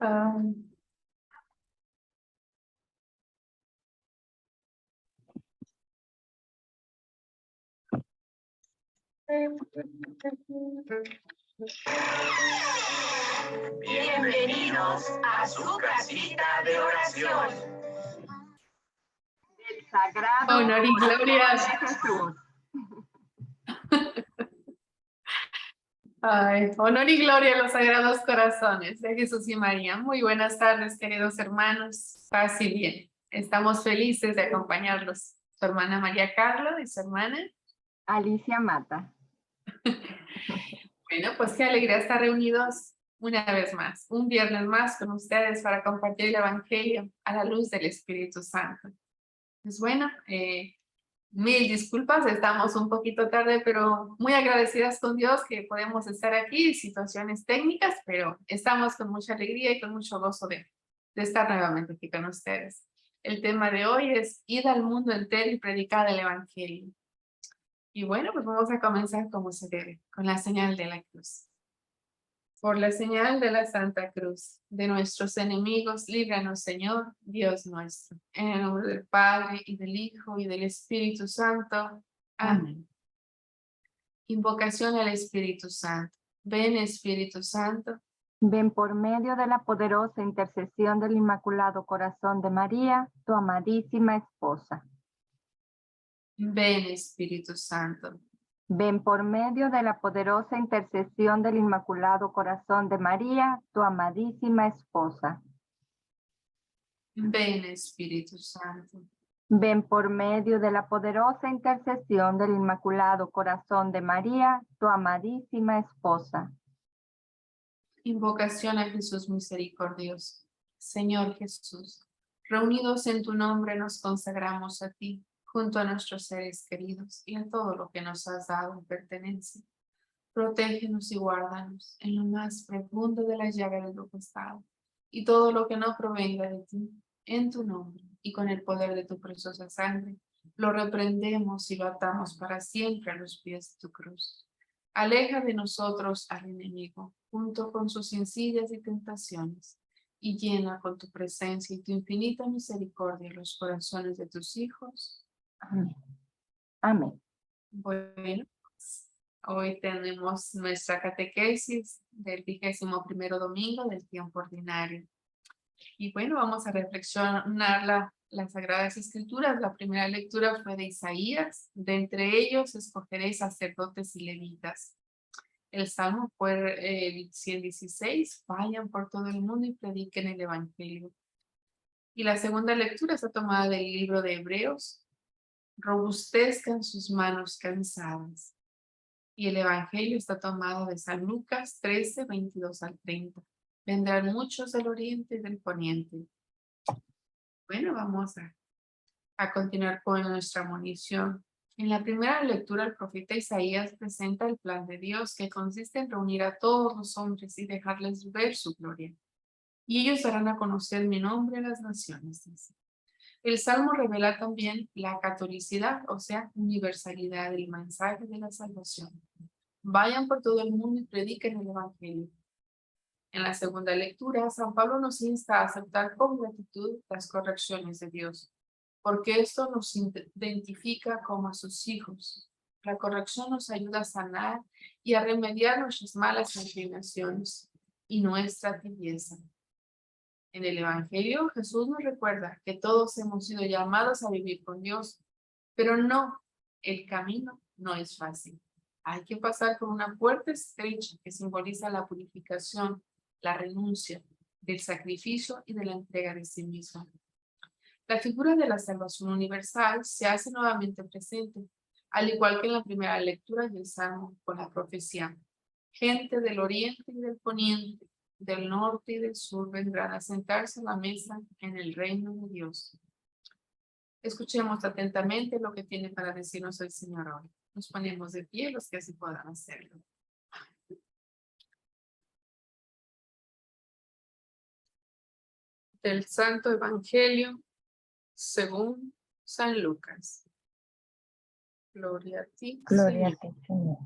Ah, Bienvenidos a su casita de oración. Del Sagrado honor y Corazón gloria. de Jesús. Ay, honor y gloria a los sagrados corazones de Jesús y María. Muy buenas tardes, queridos hermanos. Paz y bien. Estamos felices de acompañarlos. Su hermana María Carla y su hermana. Alicia Mata. Bueno, pues qué alegría estar reunidos una vez más, un viernes más con ustedes para compartir el Evangelio a la luz del Espíritu Santo. Pues bueno, mil disculpas, estamos un poquito tarde, pero muy agradecidas con Dios que podemos estar aquí, situaciones técnicas, pero estamos con mucha alegría y con mucho gozo de estar nuevamente aquí con ustedes. El tema de hoy es ir al mundo entero y predicar el Evangelio. Y bueno, pues vamos a comenzar como se debe, con la señal de la cruz. Por la señal de la Santa Cruz, de nuestros enemigos, líbranos, Señor, Dios nuestro. En el nombre del Padre, y del Hijo, y del Espíritu Santo. Amén. Invocación al Espíritu Santo. Ven, Espíritu Santo. Ven por medio de la poderosa intercesión del Inmaculado Corazón de María, tu amadísima esposa. Ven, Espíritu Santo. Ven por medio de la poderosa intercesión del Inmaculado Corazón de María, tu amadísima esposa. Ven, Espíritu Santo. Ven por medio de la poderosa intercesión del Inmaculado Corazón de María, tu amadísima esposa. Invocación a Jesús misericordioso. Señor Jesús, reunidos en tu nombre nos consagramos a ti, junto a nuestros seres queridos y a todo lo que nos has dado en pertenencia. Protégenos y guárdanos en lo más profundo de la llaga de tu costado, y todo lo que no provenga de ti, en tu nombre y con el poder de tu preciosa sangre, lo reprendemos y lo atamos para siempre a los pies de tu cruz. Aleja de nosotros al enemigo, junto con sus insidias y tentaciones, y llena con tu presencia y tu infinita misericordia los corazones de tus hijos. Amén. Amén. Bueno, hoy tenemos nuestra catequesis del 21º domingo del tiempo ordinario. Y bueno, vamos a reflexionar las Sagradas Escrituras. La primera lectura fue de Isaías. De entre ellos escogeréis sacerdotes y levitas. El Salmo fue el 116. Vayan por todo el mundo y prediquen el Evangelio. Y la segunda lectura está tomada del libro de Hebreos. Robustezcan sus manos cansadas. Y el Evangelio está tomado de San Lucas 13, 22 al 30. Vendrán muchos del oriente y del poniente. Bueno, vamos a continuar con nuestra munición. En la primera lectura, el profeta Isaías presenta el plan de Dios, que consiste en reunir a todos los hombres y dejarles ver su gloria. Y ellos darán a conocer mi nombre a las naciones, dice. El Salmo revela también la catolicidad, o sea, universalidad del mensaje de la salvación. Vayan por todo el mundo y prediquen el Evangelio. En la segunda lectura, San Pablo nos insta a aceptar con gratitud las correcciones de Dios, porque esto nos identifica como a sus hijos. La corrección nos ayuda a sanar y a remediar nuestras malas inclinaciones y nuestra tibieza. En el Evangelio, Jesús nos recuerda que todos hemos sido llamados a vivir con Dios, pero no, el camino no es fácil. Hay que pasar por una puerta estrecha que simboliza la purificación, la renuncia, del sacrificio y de la entrega de sí mismo. La figura de la salvación universal se hace nuevamente presente, al igual que en la primera lectura del Salmo con la profecía. Gente del oriente y del poniente, del norte y del sur vendrán a sentarse a la mesa en el reino de Dios. Escuchemos atentamente lo que tiene para decirnos el Señor hoy. Nos ponemos de pie los que así puedan hacerlo. Del Santo Evangelio según San Lucas. Gloria a ti, Gloria a Señor. ti, Señor.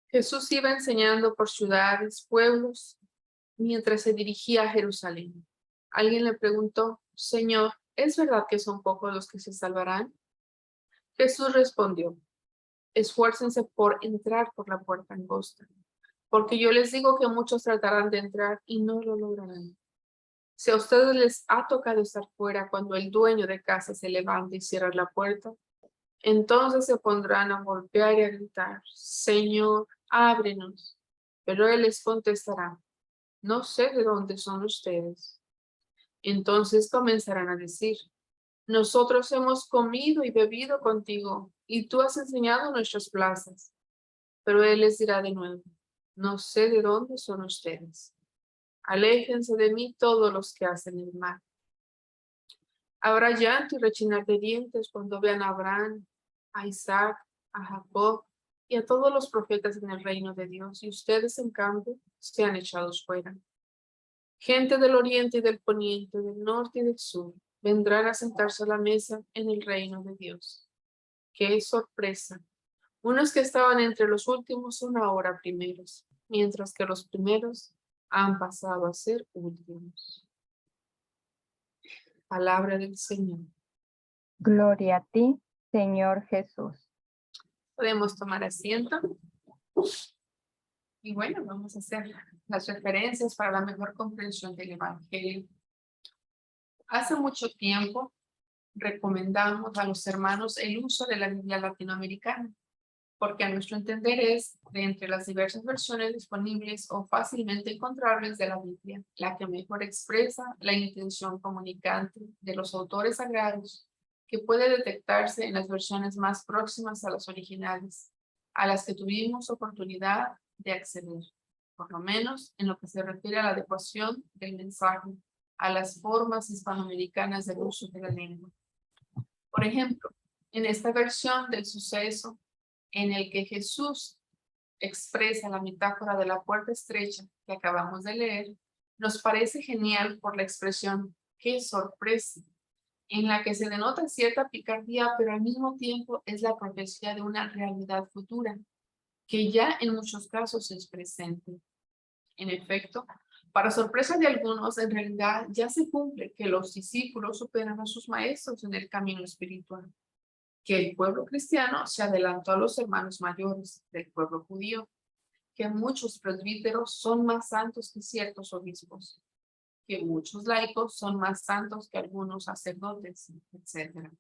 Jesús iba enseñando por ciudades, pueblos, mientras se dirigía a Jerusalén. Alguien le preguntó, Señor, ¿es verdad que son pocos los que se salvarán? Jesús respondió, esfuércense por entrar por la puerta angosta, porque yo les digo que muchos tratarán de entrar y no lo lograrán. Si a ustedes les ha tocado estar fuera cuando el dueño de casa se levanta y cierra la puerta, entonces se pondrán a golpear y a gritar, Señor, ábrenos. Pero él les contestará, no sé de dónde son ustedes. Entonces comenzarán a decir, nosotros hemos comido y bebido contigo, y tú has enseñado nuestras plazas. Pero él les dirá de nuevo, no sé de dónde son ustedes. Aléjense de mí todos los que hacen el mal. Habrá llanto y rechinar de dientes cuando vean a Abraham, a Isaac, a Jacob y a todos los profetas en el reino de Dios, y ustedes, en cambio, sean echados fuera. Gente del oriente y del poniente, del norte y del sur, vendrán a sentarse a la mesa en el reino de Dios. ¡Qué sorpresa! Unos que estaban entre los últimos son ahora primeros, mientras que los primeros han pasado a ser últimos. Palabra del Señor. Gloria a ti, Señor Jesús. Podemos tomar asiento. Y bueno, vamos a hacer las referencias para la mejor comprensión del Evangelio. Hace mucho tiempo recomendamos a los hermanos el uso de la Biblia latinoamericana, porque a nuestro entender es, de entre las diversas versiones disponibles o fácilmente encontrables de la Biblia, la que mejor expresa la intención comunicante de los autores sagrados, que puede detectarse en las versiones más próximas a las originales, a las que tuvimos oportunidad de acceder, por lo menos en lo que se refiere a la adecuación del mensaje a las formas hispanoamericanas del uso de la lengua. Por ejemplo, en esta versión del suceso en el que Jesús expresa la metáfora de la puerta estrecha que acabamos de leer, nos parece genial por la expresión ¡qué sorpresa!, en la que se denota cierta picardía, pero al mismo tiempo es la profecía de una realidad futura, que ya en muchos casos es presente. En efecto, para sorpresa de algunos, en realidad ya se cumple que los discípulos superan a sus maestros en el camino espiritual, que el pueblo cristiano se adelantó a los hermanos mayores del pueblo judío, que muchos presbíteros son más santos que ciertos obispos, que muchos laicos son más santos que algunos sacerdotes, etc.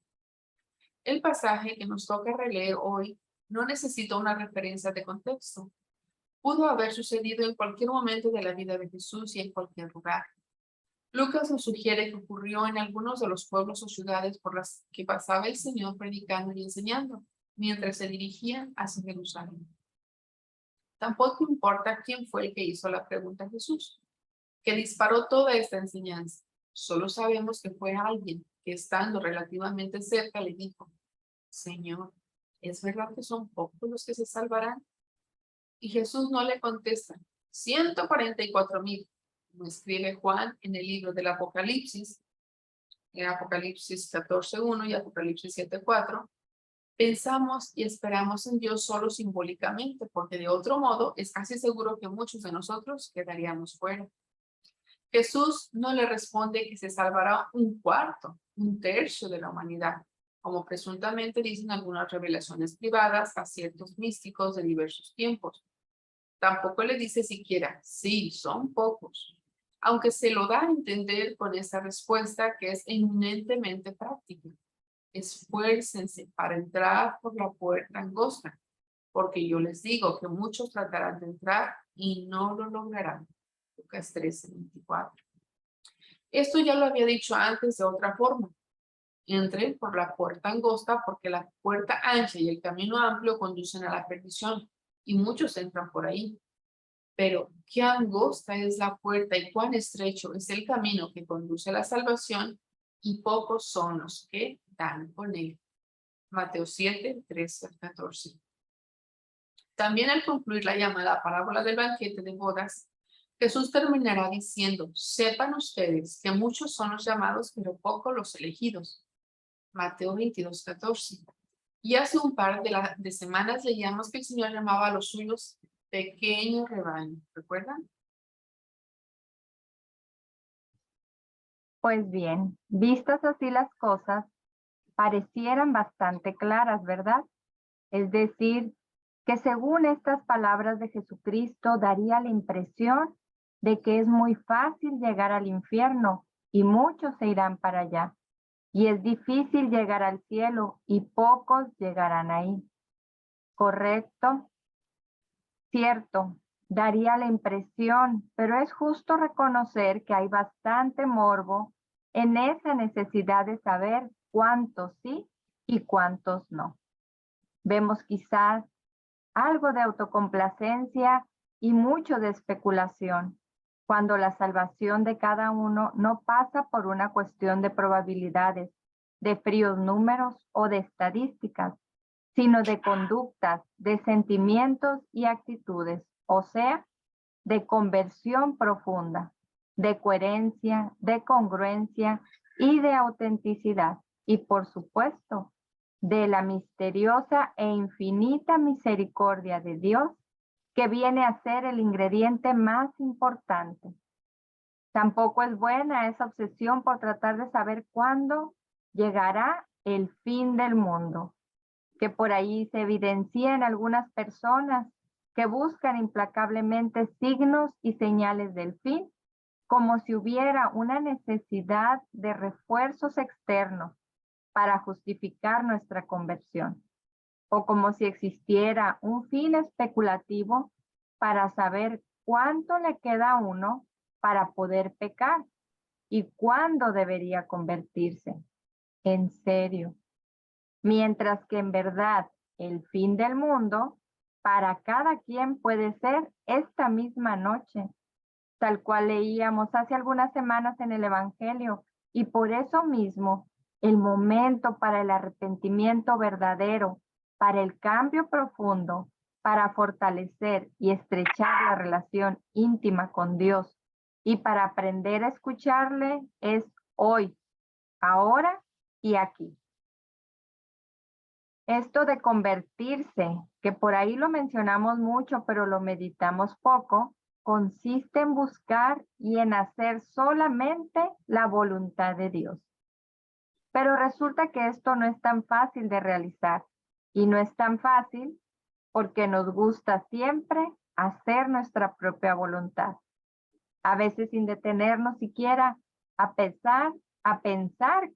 El pasaje que nos toca releer hoy no necesita una referencia de contexto. Pudo haber sucedido en cualquier momento de la vida de Jesús y en cualquier lugar. Lucas nos sugiere que ocurrió en algunos de los pueblos o ciudades por las que pasaba el Señor predicando y enseñando, mientras se dirigía hacia Jerusalén. Tampoco importa quién fue el que hizo la pregunta a Jesús, que disparó toda esta enseñanza. Solo sabemos que fue alguien que, estando relativamente cerca, le dijo, Señor, ¿es verdad que son pocos los que se salvarán? Y Jesús no le contesta, 144,000, como escribe Juan en el libro del Apocalipsis, en Apocalipsis 14:1 y Apocalipsis 7:4, pensamos y esperamos en Dios solo simbólicamente, porque de otro modo es casi seguro que muchos de nosotros quedaríamos fuera. Jesús no le responde que se salvará un cuarto, un tercio de la humanidad, como presuntamente dicen algunas revelaciones privadas a ciertos místicos de diversos tiempos. Tampoco le dice siquiera, sí, son pocos, aunque se lo da a entender con esa respuesta que es eminentemente práctica. Esfuércense para entrar por la puerta angosta, porque yo les digo que muchos tratarán de entrar y no lo lograrán. Lucas 13:24. Esto ya lo había dicho antes de otra forma. Entren por la puerta angosta porque la puerta ancha y el camino amplio conducen a la perdición y muchos entran por ahí. Pero qué angosta es la puerta y cuán estrecho es el camino que conduce a la salvación, y pocos son los que dan con él. Mateo 7:13-14. También al concluir la llamada parábola del banquete de bodas, Jesús terminará diciendo, sepan ustedes que muchos son los llamados, pero pocos los elegidos. Mateo 22:14. Y hace un par de semanas leíamos que el Señor llamaba a los suyos pequeño rebaño, ¿recuerdan? Pues bien, vistas así las cosas, parecieran bastante claras, ¿verdad? Es decir, que según estas palabras de Jesucristo daría la impresión de que es muy fácil llegar al infierno y muchos se irán para allá. Y es difícil llegar al cielo y pocos llegarán ahí. ¿Correcto? Cierto, daría la impresión, pero es justo reconocer que hay bastante morbo en esa necesidad de saber cuántos sí y cuántos no. Vemos quizás algo de autocomplacencia y mucho de especulación, cuando la salvación de cada uno no pasa por una cuestión de probabilidades, de fríos números o de estadísticas, sino de conductas, de sentimientos y actitudes, o sea, de conversión profunda, de coherencia, de congruencia y de autenticidad. Y por supuesto, de la misteriosa e infinita misericordia de Dios, que viene a ser el ingrediente más importante. Tampoco es buena esa obsesión por tratar de saber cuándo llegará el fin del mundo, que por ahí se evidencia en algunas personas que buscan implacablemente signos y señales del fin, como si hubiera una necesidad de refuerzos externos para justificar nuestra conversión, o como si existiera un fin especulativo para saber cuánto le queda a uno para poder pecar y cuándo debería convertirse. En serio. Mientras que en verdad el fin del mundo para cada quien puede ser esta misma noche, tal cual leíamos hace algunas semanas en el Evangelio, y por eso mismo el momento para el arrepentimiento verdadero, para el cambio profundo, para fortalecer y estrechar la relación íntima con Dios y para aprender a escucharle es hoy, ahora y aquí. Esto de convertirse, que por ahí lo mencionamos mucho, pero lo meditamos poco, consiste en buscar y en hacer solamente la voluntad de Dios. Pero resulta que esto no es tan fácil de realizar y no es tan fácil porque nos gusta siempre hacer nuestra propia voluntad. A veces sin detenernos siquiera a pensar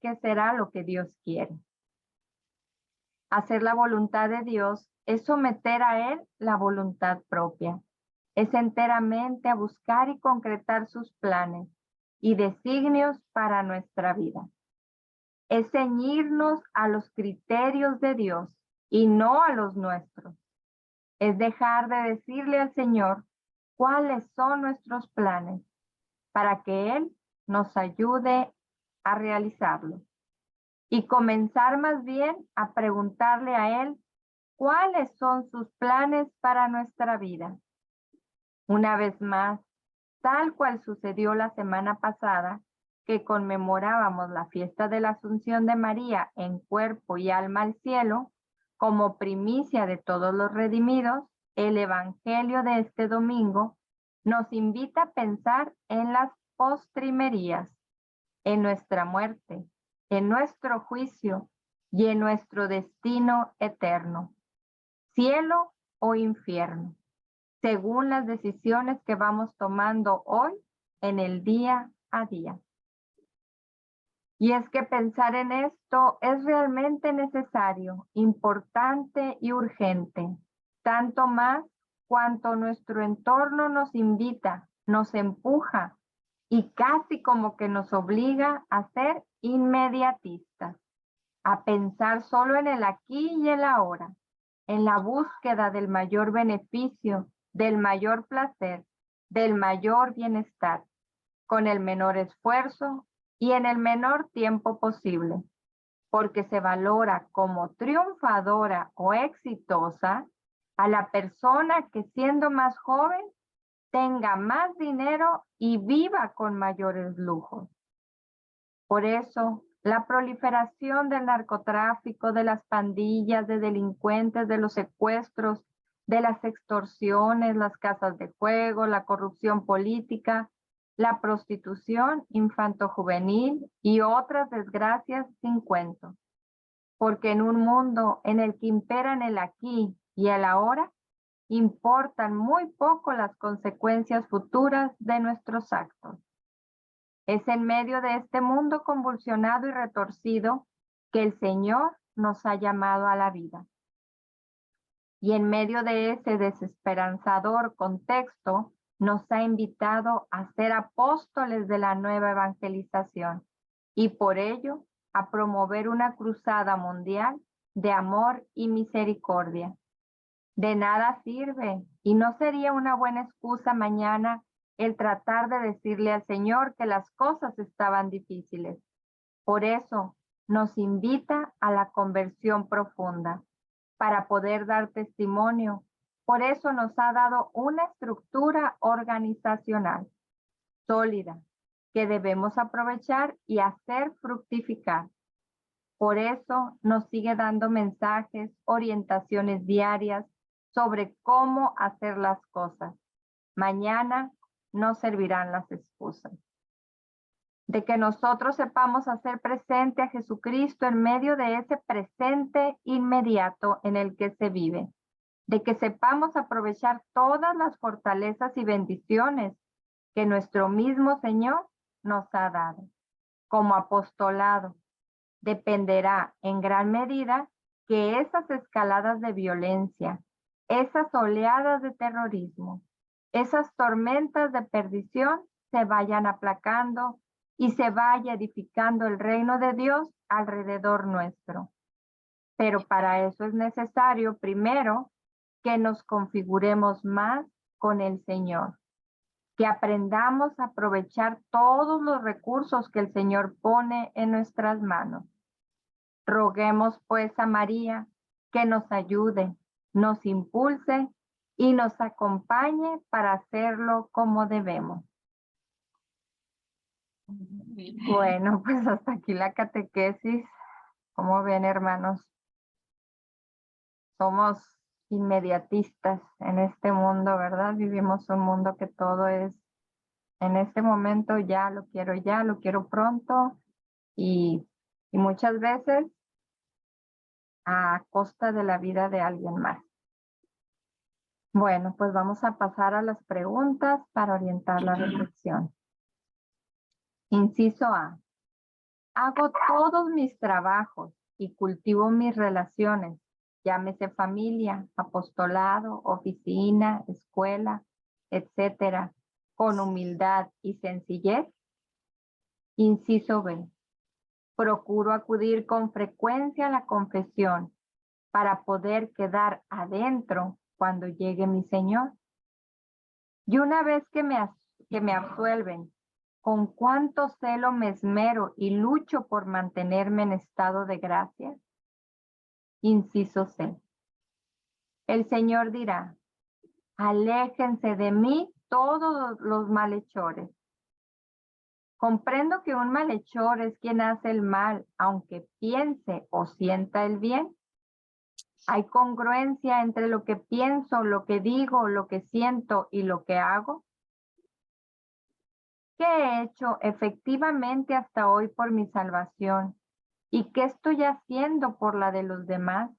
qué será lo que Dios quiere. Hacer la voluntad de Dios es someter a Él la voluntad propia. Es enteramente a buscar y concretar sus planes y designios para nuestra vida. Es ceñirnos a los criterios de Dios y no a los nuestros. Es dejar de decirle al Señor cuáles son nuestros planes para que Él nos ayude a realizarlos. Y comenzar más bien a preguntarle a Él cuáles son sus planes para nuestra vida. Una vez más, tal cual sucedió la semana pasada, que conmemorábamos la fiesta de la Asunción de María en cuerpo y alma al cielo, como primicia de todos los redimidos, el Evangelio de este domingo nos invita a pensar en las postrimerías, en nuestra muerte, en nuestro juicio y en nuestro destino eterno, cielo o infierno, según las decisiones que vamos tomando hoy en el día a día. Y es que pensar en esto es realmente necesario, importante y urgente, tanto más cuanto nuestro entorno nos invita, nos empuja y casi como que nos obliga a ser inmediatistas, a pensar solo en el aquí y el ahora, en la búsqueda del mayor beneficio, del mayor placer, del mayor bienestar, con el menor esfuerzo y en el menor tiempo posible, porque se valora como triunfadora o exitosa a la persona que siendo más joven tenga más dinero y viva con mayores lujos. Por eso, la proliferación del narcotráfico, de las pandillas, de delincuentes, de los secuestros de las extorsiones, las casas de juego, la corrupción política, la prostitución infanto-juvenil y otras desgracias sin cuento. Porque en un mundo en el que imperan el aquí y el ahora, importan muy poco las consecuencias futuras de nuestros actos. Es en medio de este mundo convulsionado y retorcido que el Señor nos ha llamado a la vida. Y en medio de ese desesperanzador contexto, nos ha invitado a ser apóstoles de la nueva evangelización y por ello a promover una cruzada mundial de amor y misericordia. De nada sirve y no sería una buena excusa mañana el tratar de decirle al Señor que las cosas estaban difíciles. Por eso nos invita a la conversión profunda, para poder dar testimonio. Por eso nos ha dado una estructura organizacional sólida que debemos aprovechar y hacer fructificar. Por eso nos sigue dando mensajes, orientaciones diarias sobre cómo hacer las cosas. Mañana no servirán las excusas. De que nosotros sepamos hacer presente a Jesucristo en medio de ese presente inmediato en el que se vive. De que sepamos aprovechar todas las fortalezas y bendiciones que nuestro mismo Señor nos ha dado. Como apostolado, dependerá en gran medida que esas escaladas de violencia, esas oleadas de terrorismo, esas tormentas de perdición se vayan aplacando y se vaya edificando el reino de Dios alrededor nuestro. Pero para eso es necesario primero que nos configuremos más con el Señor, que aprendamos a aprovechar todos los recursos que el Señor pone en nuestras manos. Roguemos pues a María que nos ayude, nos impulse y nos acompañe para hacerlo como debemos. Bueno, pues hasta aquí la catequesis. Como ven, hermanos, somos inmediatistas en este mundo, ¿verdad? Vivimos un mundo que todo es en este momento, ya, lo quiero pronto y muchas veces a costa de la vida de alguien más. Bueno, pues vamos a pasar a las preguntas para orientar la reflexión. Inciso A. Hago todos mis trabajos y cultivo mis relaciones, llámese familia, apostolado, oficina, escuela, etcétera, con humildad y sencillez. Inciso B. Procuro acudir con frecuencia a la confesión para poder quedar adentro cuando llegue mi Señor. Y una vez que me absuelven, ¿con cuánto celo me esmero y lucho por mantenerme en estado de gracia? Inciso C. El Señor dirá, aléjense de mí todos los malhechores. Comprendo que un malhechor es quien hace el mal, aunque piense o sienta el bien. ¿Hay congruencia entre lo que pienso, lo que digo, lo que siento y lo que hago? ¿Qué he hecho efectivamente hasta hoy por mi salvación? ¿Y qué estoy haciendo por la de los demás?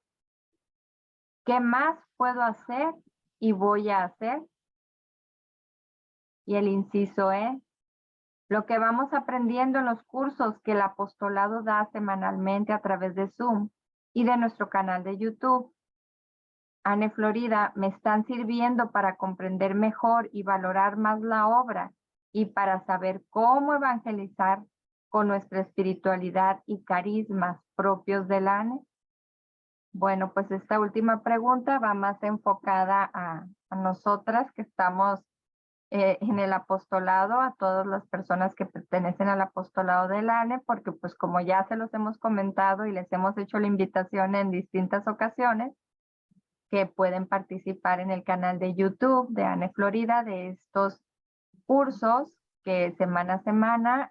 ¿Qué más puedo hacer y voy a hacer? Y el inciso E, lo que vamos aprendiendo en los cursos que el apostolado da semanalmente a través de Zoom y de nuestro canal de YouTube. Anne Florida, me están sirviendo para comprender mejor y valorar más la obra y para saber cómo evangelizar con nuestra espiritualidad y carismas propios del ANE. Bueno, pues esta última pregunta va más enfocada a nosotras que estamos en el apostolado, a todas las personas que pertenecen al apostolado del ANE, porque pues como ya se los hemos comentado y les hemos hecho la invitación en distintas ocasiones, que pueden participar en el canal de YouTube de Anne Florida de estos cursos que semana a semana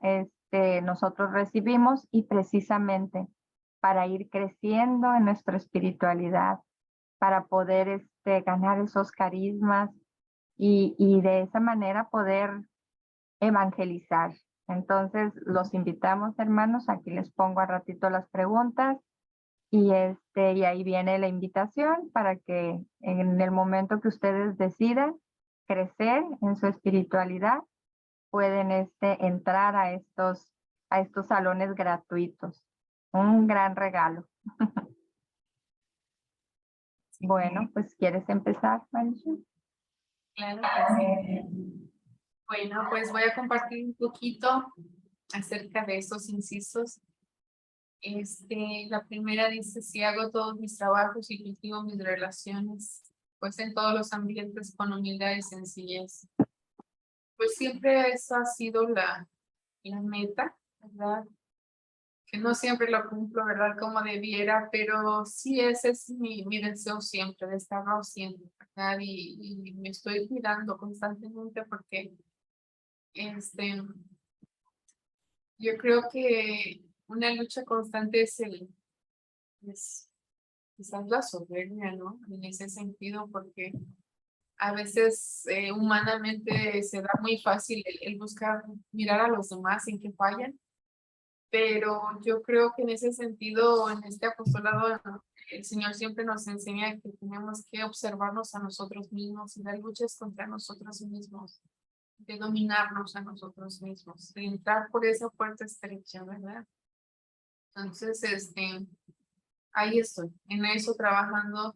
nosotros recibimos y precisamente para ir creciendo en nuestra espiritualidad, para poder ganar esos carismas y de esa manera poder evangelizar. Entonces, los invitamos, hermanos, aquí les pongo a ratito las preguntas y ahí viene la invitación para que en el momento que ustedes decidan crecer en su espiritualidad, pueden entrar a estos salones gratuitos. Un gran regalo. Bueno, pues ¿quieres empezar, Marisol? Claro que sí. Bueno, pues voy a compartir un poquito acerca de esos incisos. La primera dice, si hago todos mis trabajos y cultivo mis relaciones, pues en todos los ambientes con humildad y sencillez. Pues siempre esa ha sido la meta, ¿verdad? Que no siempre lo cumplo, ¿verdad? Como debiera, pero sí ese es mi deseo siempre, de estarlo haciendo, ¿verdad? Y me estoy cuidando constantemente porque, este, yo creo que una lucha constante es quizás la soberbia, ¿no? En ese sentido, porque a veces humanamente se da muy fácil el buscar mirar a los demás en que fallan, pero yo creo que en ese sentido, en este apostolado, el Señor siempre nos enseña que tenemos que observarnos a nosotros mismos y dar luchas contra nosotros mismos, de dominarnos a nosotros mismos, de entrar por esa puerta estrecha, ¿verdad? Entonces, ahí estoy, en eso trabajando,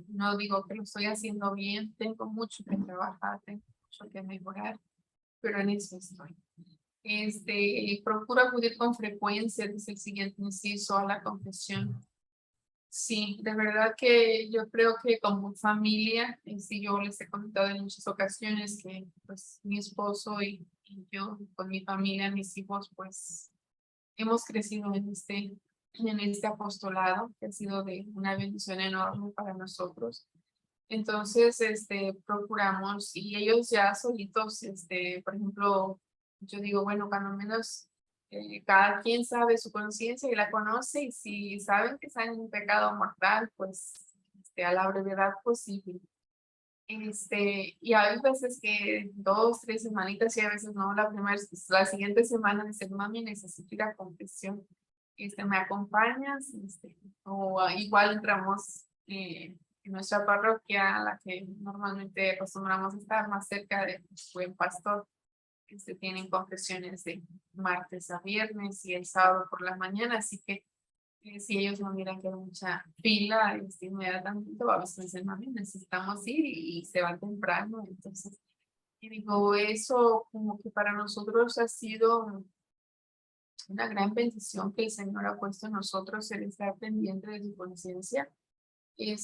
no digo que lo estoy haciendo bien, tengo mucho que trabajar, tengo mucho que mejorar, pero en eso estoy. Procuro acudir con frecuencia, dice el siguiente inciso, a la confesión. Sí, de verdad que yo creo que como familia, sí, yo les he contado en muchas ocasiones que pues mi esposo y yo con mi familia, mis hijos, pues hemos crecido en este apostolado, que ha sido de una bendición enorme para nosotros. Entonces, procuramos, y ellos ya solitos, por ejemplo, yo digo, bueno, cuando menos cada quien sabe su conciencia y la conoce, y si saben que están en un pecado mortal, pues a la brevedad posible. Y hay veces que 2, 3 semanitas y a veces no, la siguiente semana dice, mami, necesito ir a confesión. ¿Me acompañas? O igual entramos en nuestra parroquia, a la que normalmente acostumbramos a estar más cerca de Buen Pastor. Tienen confesiones de martes a viernes y el sábado por la mañana, así que si ellos no miran que hay mucha fila, inmediatamente a veces dicen, mami, necesitamos ir y se van temprano. Entonces, y digo, eso como que para nosotros ha sido una gran bendición que el Señor ha puesto en nosotros, el estar pendiente de su conciencia. Y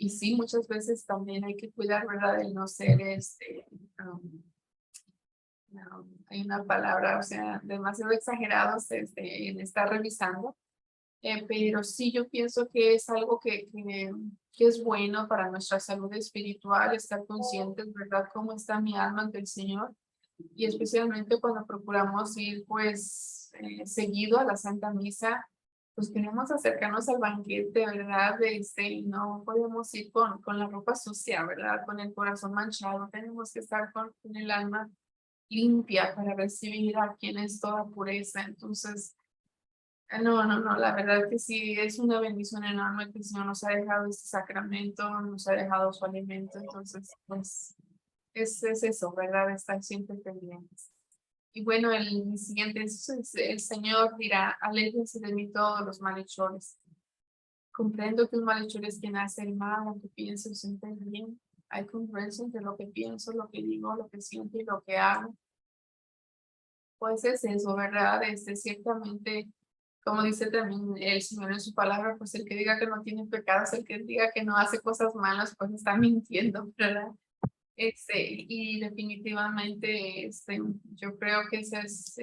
sí, muchas veces también hay que cuidar, ¿verdad? El no ser, hay una palabra, o sea, demasiado exagerados en estar revisando. Pero sí, yo pienso que es algo que es bueno para nuestra salud espiritual, estar conscientes, ¿verdad? Cómo está mi alma ante el Señor. Y especialmente cuando procuramos ir, pues, seguido a la Santa Misa, pues queremos acercarnos al banquete, ¿verdad? Y no podemos ir con la ropa sucia, ¿verdad? Con el corazón manchado. Tenemos que estar con el alma limpia para recibir a quien es toda pureza. Entonces, no, la verdad que sí, es una bendición enorme que el Señor nos ha dejado este sacramento, nos ha dejado su alimento, entonces, pues, es eso, ¿verdad? Estar siempre pendientes. Y bueno, el siguiente es, el Señor dirá, aléjense de mí todos los malhechores. Comprendo que un malhechor es quien hace el mal, aunque piense o siente el bien. Hay congruencia entre lo que pienso, lo que digo, lo que siento y lo que hago. Pues es eso, ¿verdad? Ciertamente, como dice también el Señor en su palabra, pues el que diga que no tiene pecados, el que diga que no hace cosas malas, pues está mintiendo, ¿verdad? Y definitivamente, yo creo que ese es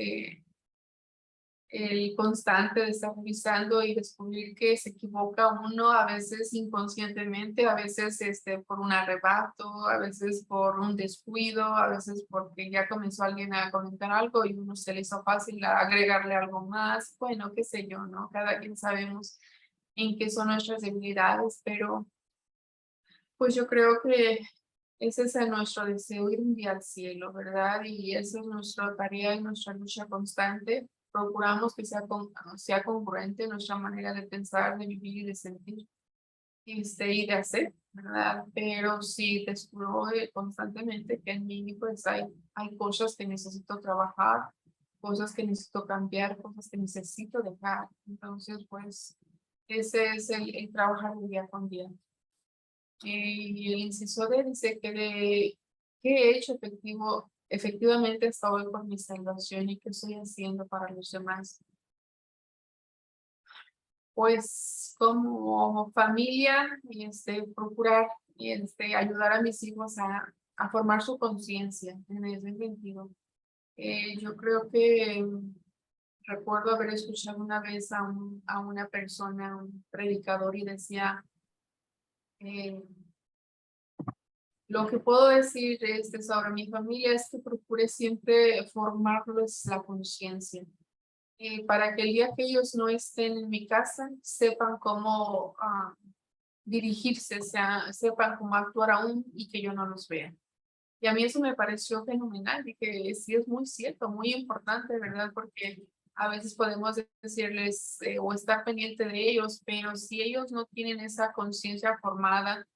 el constante de estar revisando y descubrir que se equivoca uno, a veces inconscientemente, a veces por un arrebato, a veces por un descuido, a veces porque ya comenzó alguien a comentar algo y uno se le hizo fácil agregarle algo más, bueno, qué sé yo, ¿no? Cada quien sabemos en qué son nuestras debilidades, pero Pues yo creo que ese es nuestro deseo, ir un día al cielo, ¿verdad? Y esa es nuestra tarea y nuestra lucha constante. Procuramos que sea congruente nuestra manera de pensar, de vivir y de sentir y de hacer, ¿verdad? Pero sí descubro constantemente que en mí pues hay cosas que necesito trabajar, cosas que necesito cambiar, cosas que necesito dejar. Entonces, pues ese es el trabajar día con día. Y el inciso D dice que he hecho efectivamente hasta hoy por mi salvación y qué estoy haciendo para los demás. Pues como familia, procurar ayudar a mis hijos a formar su conciencia en ese sentido. Yo creo que recuerdo haber escuchado una vez a una persona, un predicador, y decía, eh, lo que puedo decir sobre mi familia es que procure siempre formarles la conciencia, para que el día que ellos no estén en mi casa sepan cómo dirigirse, sepan cómo actuar aún y que yo no los vea. Y a mí eso me pareció fenomenal y que sí es muy cierto, muy importante, ¿verdad? Porque a veces podemos decirles o estar pendiente de ellos, pero si ellos no tienen esa conciencia formada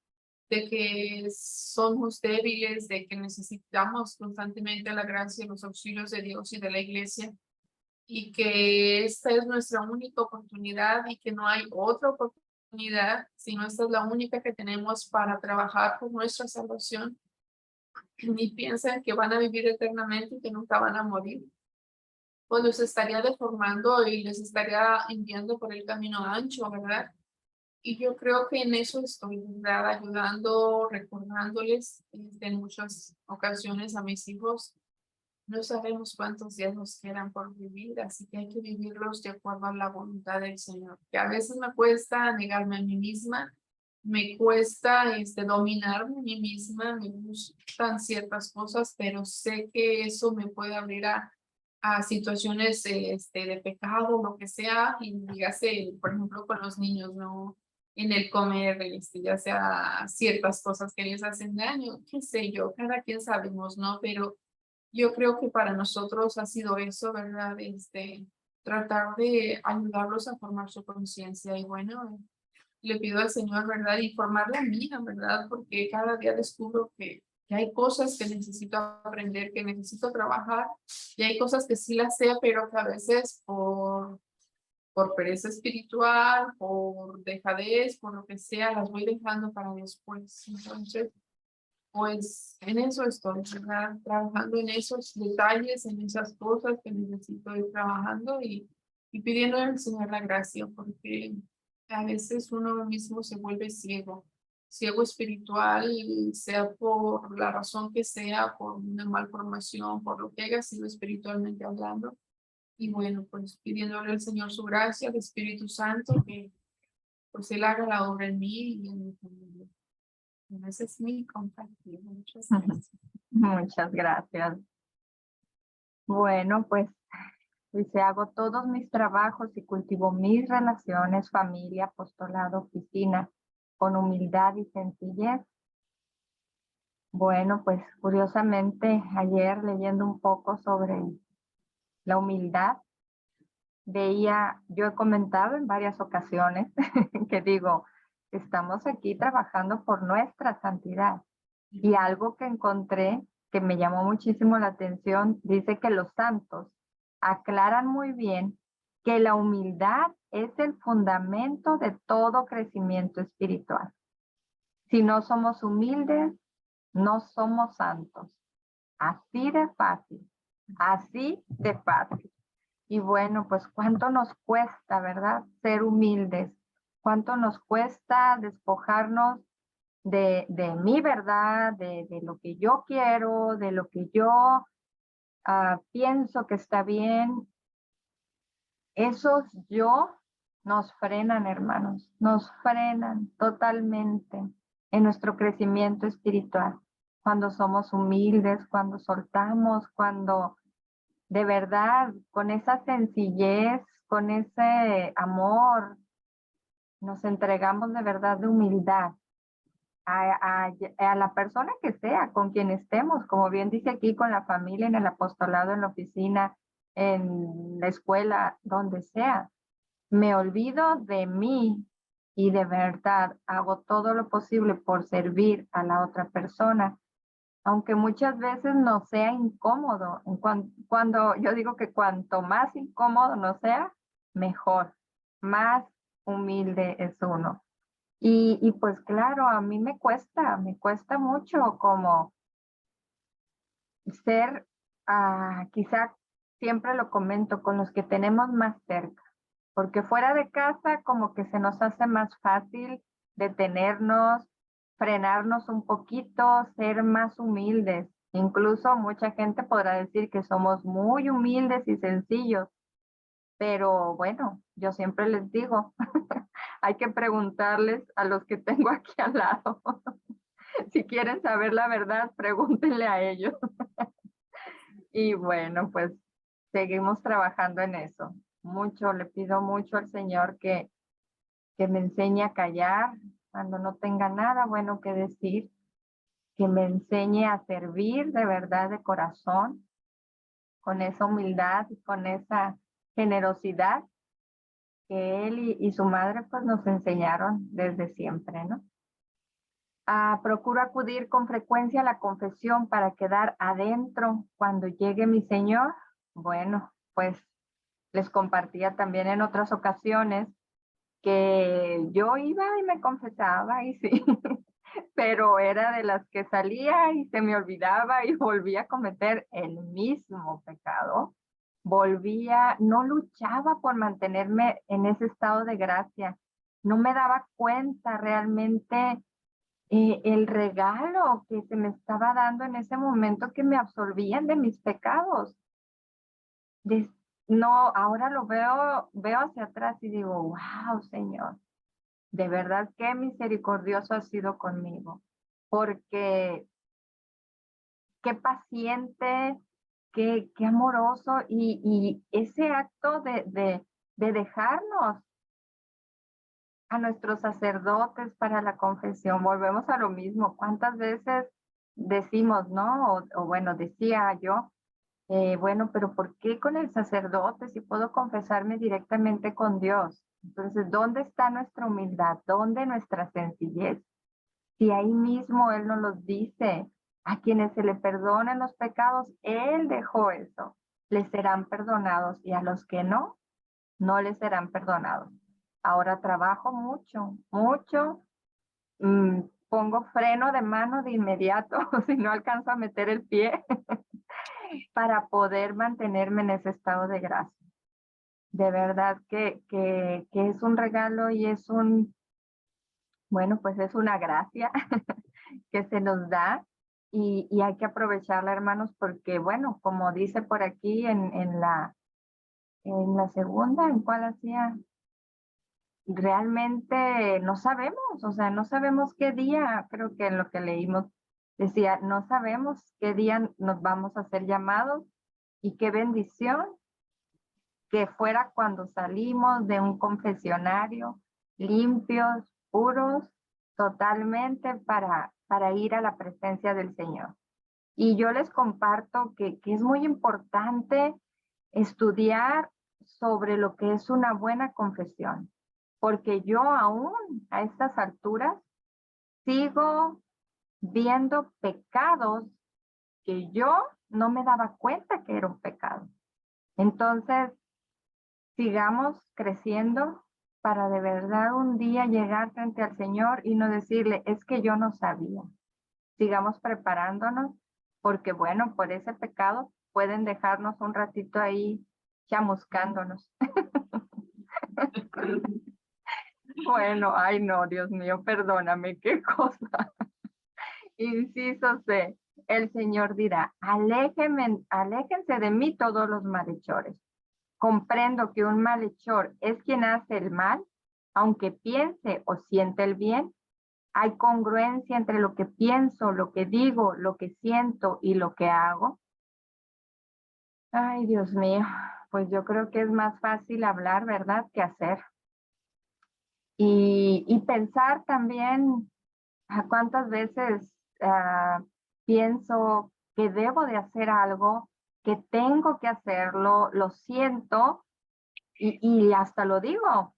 de que somos débiles, de que necesitamos constantemente la gracia y los auxilios de Dios y de la iglesia, y que esta es nuestra única oportunidad y que no hay otra oportunidad, sino esta es la única que tenemos para trabajar por nuestra salvación, y piensan que van a vivir eternamente y que nunca van a morir, pues los estaría deformando y les estaría enviando por el camino ancho, ¿verdad? Y yo creo que en eso estoy, ¿verdad? Ayudando, recordándoles en muchas ocasiones a mis hijos. No sabemos cuántos días nos quedan por vivir, así que hay que vivirlos de acuerdo a la voluntad del Señor. Que a veces me cuesta negarme a mí misma, me cuesta dominarme a mí misma, me gustan ciertas cosas, pero sé que eso me puede abrir a situaciones de pecado, lo que sea, y dígase, por ejemplo, con los niños, ¿no? En el comer, ya sea ciertas cosas que les hacen daño, qué sé yo, cada quien sabemos, ¿no? Pero yo creo que para nosotros ha sido eso, ¿verdad? Tratar de ayudarlos a formar su conciencia y bueno, le pido al Señor, ¿verdad? Y formar la mía, ¿verdad? Porque cada día descubro que hay cosas que necesito aprender, que necesito trabajar, y hay cosas que sí las sé, pero que a veces por pereza espiritual, por dejadez, por lo que sea, las voy dejando para después. Entonces, pues en eso estoy, ¿verdad? Trabajando en esos detalles, en esas cosas que necesito ir trabajando y pidiendo al Señor la gracia, porque a veces uno mismo se vuelve ciego, ciego espiritual, sea por la razón que sea, por una malformación, por lo que haya sido espiritualmente hablando. Y bueno, pues pidiéndole al Señor su gracia, de Espíritu Santo, que pues Él haga la obra en mí y en mi familia. Ese es mi compartir. Muchas gracias. Muchas gracias. Bueno, pues dice, hago todos mis trabajos y cultivo mis relaciones, familia, apostolado, oficina, con humildad y sencillez. Bueno, pues curiosamente ayer leyendo un poco sobre la humildad, yo he comentado en varias ocasiones que digo, estamos aquí trabajando por nuestra santidad. Y algo que encontré que me llamó muchísimo la atención, dice que los santos aclaran muy bien que la humildad es el fundamento de todo crecimiento espiritual. Si no somos humildes, no somos santos. Así de fácil, así de fácil. Y bueno, pues cuánto nos cuesta, ¿verdad? Ser humildes. Cuánto nos cuesta despojarnos de mi verdad, de lo que yo quiero, de lo que yo pienso que está bien. Esos yo nos frenan, hermanos, nos frenan totalmente en nuestro crecimiento espiritual. Cuando somos humildes, cuando soltamos, cuando de verdad, con esa sencillez, con ese amor, nos entregamos de verdad de humildad a la persona que sea, con quien estemos, como bien dice aquí, con la familia, en el apostolado, en la oficina, en la escuela, donde sea. Me olvido de mí y de verdad hago todo lo posible por servir a la otra persona, aunque muchas veces nos sea incómodo. Cuando yo digo que cuanto más incómodo nos sea, mejor, más humilde es uno. Y pues claro, a mí me cuesta mucho como ser, quizá siempre lo comento, con los que tenemos más cerca, porque fuera de casa como que se nos hace más fácil detenernos, frenarnos un poquito, ser más humildes. Incluso mucha gente podrá decir que somos muy humildes y sencillos, pero bueno, yo siempre les digo, hay que preguntarles a los que tengo aquí al lado. Si quieren saber la verdad, pregúntenle a ellos. Y bueno, pues seguimos trabajando en eso. Mucho, le pido mucho al Señor que me enseñe a callar cuando no tenga nada bueno que decir, que me enseñe a servir de verdad, de corazón, con esa humildad y con esa generosidad que él y su madre pues nos enseñaron desde siempre, ¿no? Procuro acudir con frecuencia a la confesión para quedar adentro cuando llegue mi Señor. Bueno, pues les compartía también en otras ocasiones que yo iba y me confesaba y sí, pero era de las que salía y se me olvidaba y volvía a cometer el mismo pecado. No luchaba por mantenerme en ese estado de gracia. No me daba cuenta realmente el regalo que se me estaba dando en ese momento que me absolvían de mis pecados. Des- no, ahora lo veo hacia atrás y digo, wow, Señor, de verdad qué misericordioso has sido conmigo, porque qué paciente, qué amoroso y ese acto de dejarnos a nuestros sacerdotes para la confesión. Volvemos a lo mismo. ¿Cuántas veces decimos, no? O bueno, decía yo, bueno, pero ¿por qué con el sacerdote si puedo confesarme directamente con Dios? Entonces, ¿dónde está nuestra humildad? ¿Dónde nuestra sencillez? Si ahí mismo Él nos los dice, a quienes se le perdonan los pecados, Él dejó eso, les serán perdonados y a los que no, no les serán perdonados. Ahora trabajo mucho, mucho, pongo freno de mano de inmediato si no alcanzo a meter el pie para poder mantenerme en ese estado de gracia. De verdad que es un regalo y es bueno, pues es una gracia que se nos da y hay que aprovecharla, hermanos, porque bueno, como dice por aquí en la segunda, ¿en cuál hacía? Realmente no sabemos, o sea, no sabemos qué día, creo que en lo que leímos decía, no sabemos qué día nos vamos a ser llamados y qué bendición que fuera cuando salimos de un confesionario limpios, puros, totalmente para ir a la presencia del Señor. Y yo les comparto que es muy importante estudiar sobre lo que es una buena confesión, porque yo aún a estas alturas sigo viendo pecados que yo no me daba cuenta que era un pecado. Entonces, sigamos creciendo para de verdad un día llegar frente al Señor y no decirle, es que yo no sabía. Sigamos preparándonos porque bueno, por ese pecado pueden dejarnos un ratito ahí chamuscándonos. Bueno, ay no, Dios mío, perdóname, qué cosa. Inciso C, el Señor dirá, aléjense de mí todos los malhechores. Comprendo que un malhechor es quien hace el mal, aunque piense o siente el bien. Hay congruencia entre lo que pienso, lo que digo, lo que siento y lo que hago. Ay, Dios mío, pues yo creo que es más fácil hablar, ¿verdad?, que hacer. Y pensar también ¿Cuántas veces pienso que debo de hacer algo, que tengo que hacerlo, lo siento y hasta lo digo,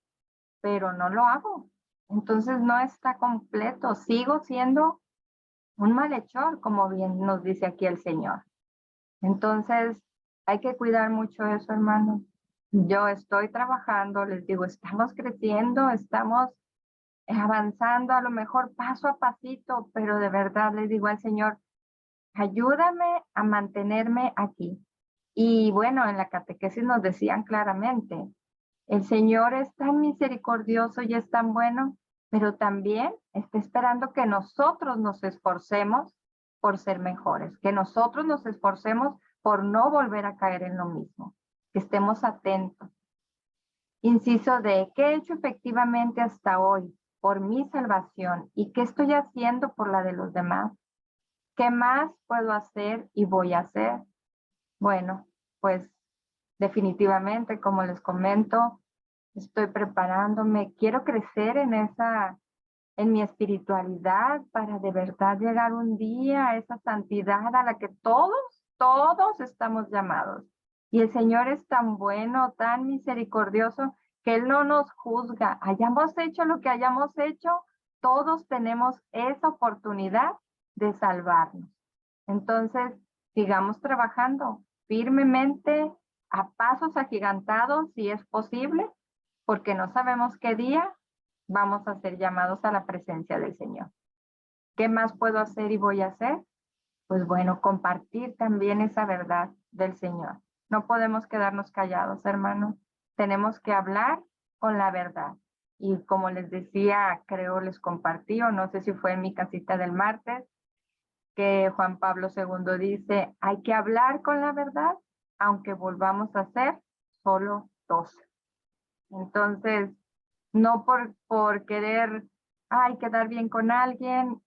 pero no lo hago? Entonces no está completo, sigo siendo un malhechor, como bien nos dice aquí el Señor. Entonces hay que cuidar mucho eso, hermanos. Yo estoy trabajando, les digo, estamos creciendo, estamos avanzando a lo mejor paso a pasito, pero de verdad les digo al Señor, ayúdame a mantenerme aquí. Y bueno, en la catequesis nos decían claramente, el Señor es tan misericordioso y es tan bueno, pero también está esperando que nosotros nos esforcemos por ser mejores, que nosotros nos esforcemos por no volver a caer en lo mismo, que estemos atentos. Inciso D, ¿qué he hecho efectivamente hasta hoy por mi salvación y qué estoy haciendo por la de los demás? ¿Qué más puedo hacer y voy a hacer? Bueno, pues definitivamente, como les comento, estoy preparándome, quiero crecer en mi espiritualidad para de verdad llegar un día a esa santidad a la que todos estamos llamados. Y el Señor es tan bueno, tan misericordioso, que Él no nos juzga. Hayamos hecho lo que hayamos hecho, todos tenemos esa oportunidad de salvarnos. Entonces, sigamos trabajando firmemente, a pasos agigantados, si es posible, porque no sabemos qué día vamos a ser llamados a la presencia del Señor. ¿Qué más puedo hacer y voy a hacer? Pues bueno, compartir también esa verdad del Señor. No podemos quedarnos callados, hermanos. Tenemos que hablar con la verdad. Y como les decía, creo les compartí, o no sé si fue en mi casita del martes, que Juan Pablo II dice, hay que hablar con la verdad, aunque volvamos a ser solo dos. Entonces, no por querer, quedar bien con alguien,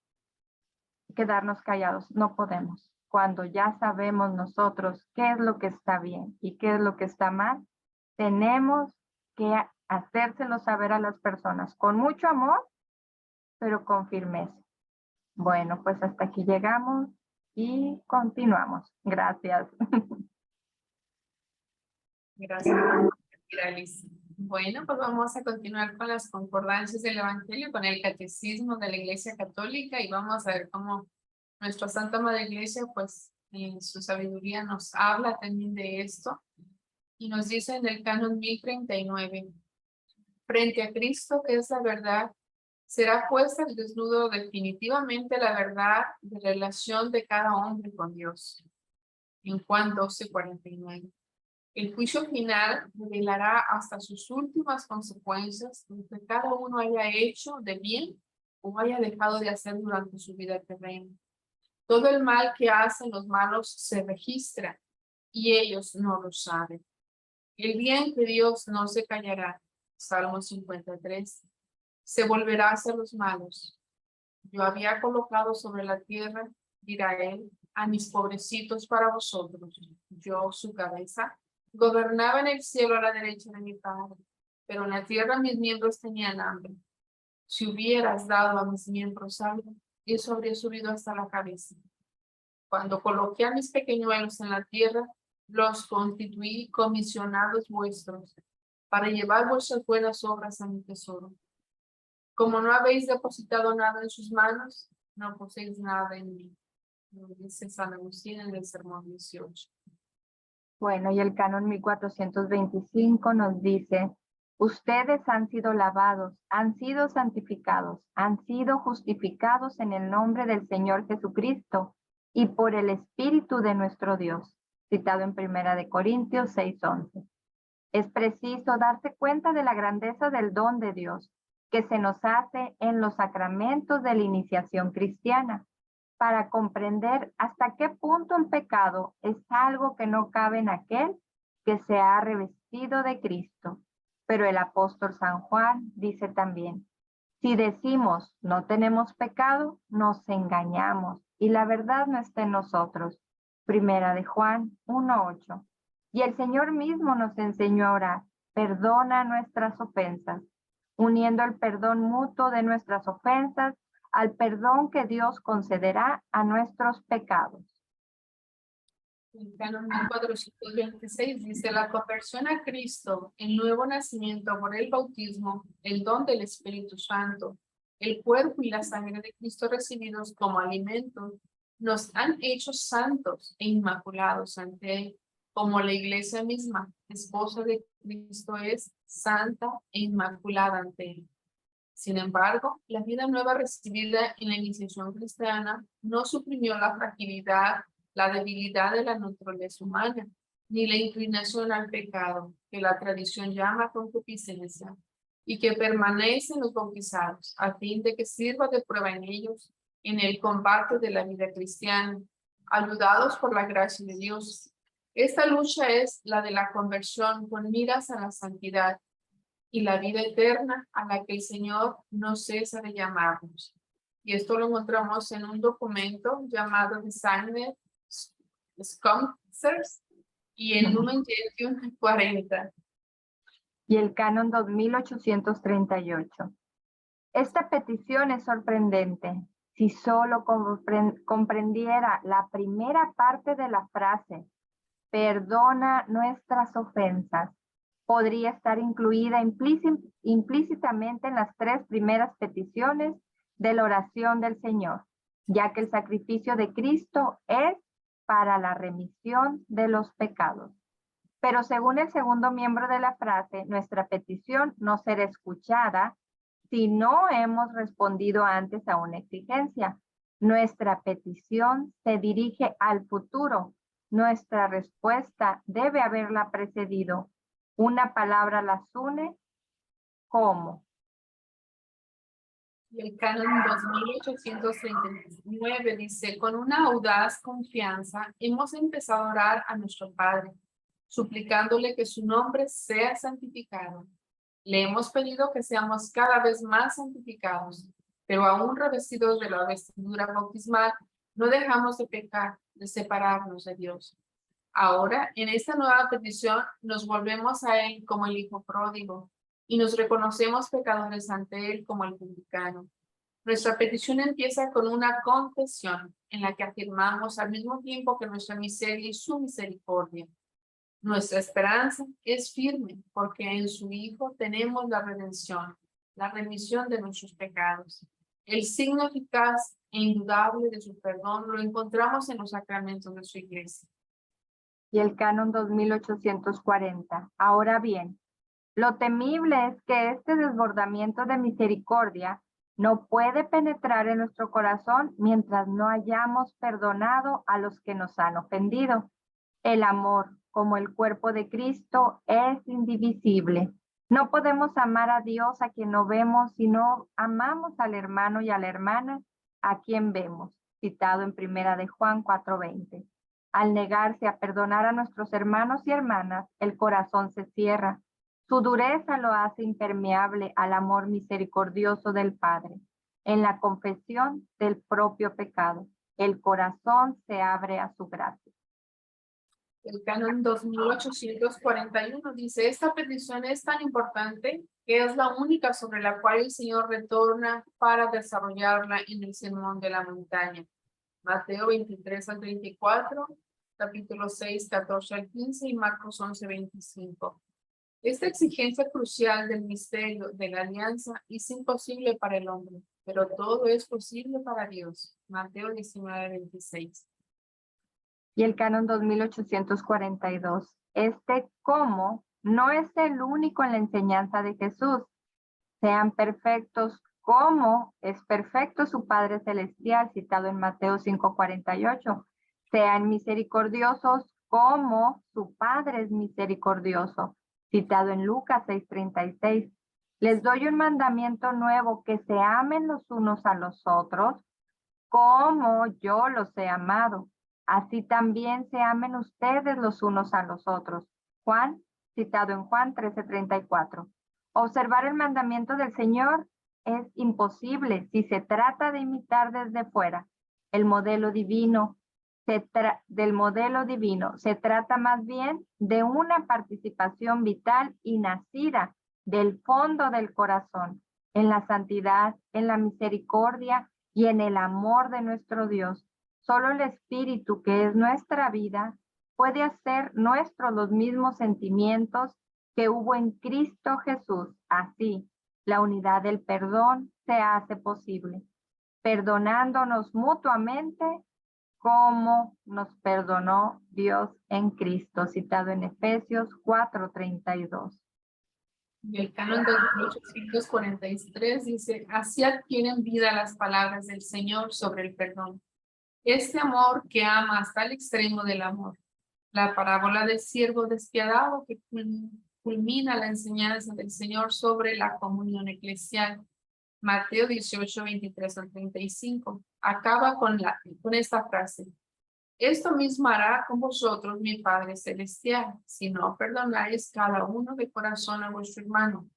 quedarnos callados, no podemos. Cuando ya sabemos nosotros qué es lo que está bien y qué es lo que está mal, tenemos que hacérselo saber a las personas con mucho amor, pero con firmeza. Bueno, pues hasta aquí llegamos y continuamos. Gracias. Gracias, Alice. Bueno, pues vamos a continuar con las concordancias del Evangelio, con el catecismo de la Iglesia Católica y vamos a ver cómo nuestra Santa Madre Iglesia, pues en su sabiduría nos habla también de esto y nos dice en el canon 1039, frente a Cristo, que es la verdad, será puesta al desnudo definitivamente la verdad de relación de cada hombre con Dios. En Juan 12:49. El juicio final revelará hasta sus últimas consecuencias lo que cada uno haya hecho de bien o haya dejado de hacer durante su vida terrena. Todo el mal que hacen los malos se registra y ellos no lo saben. El día en que Dios no se callará, Salmo 53, se volverá hacia los malos. Yo había colocado sobre la tierra, dirá él, a mis pobrecitos para vosotros. Yo, su cabeza, gobernaba en el cielo a la derecha de mi Padre, pero en la tierra mis miembros tenían hambre. Si hubieras dado a mis miembros algo, eso habría subido hasta la cabeza. Cuando coloqué a mis pequeñuelos en la tierra, los constituí comisionados vuestros, para llevar vuestras buenas obras a mi tesoro. Como no habéis depositado nada en sus manos, no poseéis nada en mí. Lo dice San Agustín en el Sermón 18. Bueno, y el canon 1425 nos dice, ustedes han sido lavados, han sido santificados, han sido justificados en el nombre del Señor Jesucristo y por el Espíritu de nuestro Dios, citado en 1 Corintios 6:11. Es preciso darse cuenta de la grandeza del don de Dios que se nos hace en los sacramentos de la iniciación cristiana, para comprender hasta qué punto el pecado es algo que no cabe en aquel que se ha revestido de Cristo. Pero el apóstol San Juan dice también, si decimos no tenemos pecado, nos engañamos y la verdad no está en nosotros. Primera de Juan 1:8. Y el Señor mismo nos enseñó a orar, perdona nuestras ofensas, uniendo el perdón mutuo de nuestras ofensas al perdón que Dios concederá a nuestros pecados. El canon 1426 dice: la conversión a Cristo, el nuevo nacimiento por el bautismo, el don del Espíritu Santo, el cuerpo y la sangre de Cristo recibidos como alimento, nos han hecho santos e inmaculados ante Él, como la Iglesia misma, esposa de Cristo, es santa e inmaculada ante Él. Sin embargo, la vida nueva recibida en la iniciación cristiana no suprimió la fragilidad, la debilidad de la naturaleza humana, ni la inclinación al pecado, que la tradición llama concupiscencia, y que permanece en los bautizados, a fin de que sirva de prueba en ellos, en el combate de la vida cristiana, ayudados por la gracia de Dios. Esta lucha es la de la conversión con miras a la santidad y la vida eterna a la que el Señor no cesa de llamarnos. Y esto lo encontramos en un documento llamado Designer Sponsors y en Lumen Gentium 40. Y el canon 2838. Esta petición es sorprendente. Si solo comprendiera la primera parte de la frase, perdona nuestras ofensas, podría estar incluida implícitamente en las 3 primeras peticiones de la oración del Señor, ya que el sacrificio de Cristo es para la remisión de los pecados. Pero según el segundo miembro de la frase, nuestra petición no será escuchada si no hemos respondido antes a una exigencia. Nuestra petición se dirige al futuro. Nuestra respuesta debe haberla precedido. Una palabra las une. ¿Cómo? Y el canon 2839 dice: con una audaz confianza hemos empezado a orar a nuestro Padre, suplicándole que su nombre sea santificado. Le hemos pedido que seamos cada vez más santificados, pero aún revestidos de la vestidura bautismal, no dejamos de pecar, de separarnos de Dios. Ahora, en esta nueva petición, nos volvemos a Él como el Hijo pródigo y nos reconocemos pecadores ante Él como el publicano. Nuestra petición empieza con una confesión en la que afirmamos al mismo tiempo que nuestra miseria y su misericordia. Nuestra esperanza es firme porque en su Hijo tenemos la redención, la remisión de nuestros pecados. El signo eficaz e indudable de su perdón lo encontramos en los sacramentos de su Iglesia. Y el canon 2840. Ahora bien, lo temible es que este desbordamiento de misericordia no puede penetrar en nuestro corazón mientras no hayamos perdonado a los que nos han ofendido. El amor, como el cuerpo de Cristo, es indivisible. No podemos amar a Dios a quien no vemos, sino amamos al hermano y a la hermana a quien vemos, citado en 1 de Juan 4:20. Al negarse a perdonar a nuestros hermanos y hermanas, el corazón se cierra. Su dureza lo hace impermeable al amor misericordioso del Padre. En la confesión del propio pecado, el corazón se abre a su gracia. El canon 2841 dice: esta petición es tan importante que es la única sobre la cual el Señor retorna para desarrollarla en el Sermón de la Montaña. Mateo 23 al 34, capítulo 6, 14 al 15 y Marcos 11, 25. Esta exigencia crucial del misterio de la alianza es imposible para el hombre, pero todo es posible para Dios. Mateo 19, 26. Y el canon 2842. Este cómo no es el único en la enseñanza de Jesús. Sean perfectos como es perfecto su Padre Celestial, citado en Mateo 5:48. Sean misericordiosos como su Padre es misericordioso, citado en Lucas 6:36. Les doy un mandamiento nuevo, que se amen los unos a los otros, como yo los he amado. Así también se amen ustedes los unos a los otros. Juan, citado en Juan 13:34. Observar el mandamiento del Señor es imposible si se trata de imitar desde fuera el modelo divino. Del modelo divino se trata más bien de una participación vital y nacida del fondo del corazón, en la santidad, en la misericordia y en el amor de nuestro Dios. Solo el Espíritu, que es nuestra vida, puede hacer nuestros los mismos sentimientos que hubo en Cristo Jesús. Así, la unidad del perdón se hace posible, perdonándonos mutuamente como nos perdonó Dios en Cristo, citado en Efesios 4:32. Y el canon 2843 dice, así adquieren vida las palabras del Señor sobre el perdón. Este amor que ama hasta el extremo del amor. La parábola del siervo despiadado que culmina la enseñanza del Señor sobre la comunión eclesial. Mateo 18:23-35. Acaba con esta frase. Esto mismo hará con vosotros mi Padre Celestial, si no perdonáis cada uno de corazón a vuestro hermano.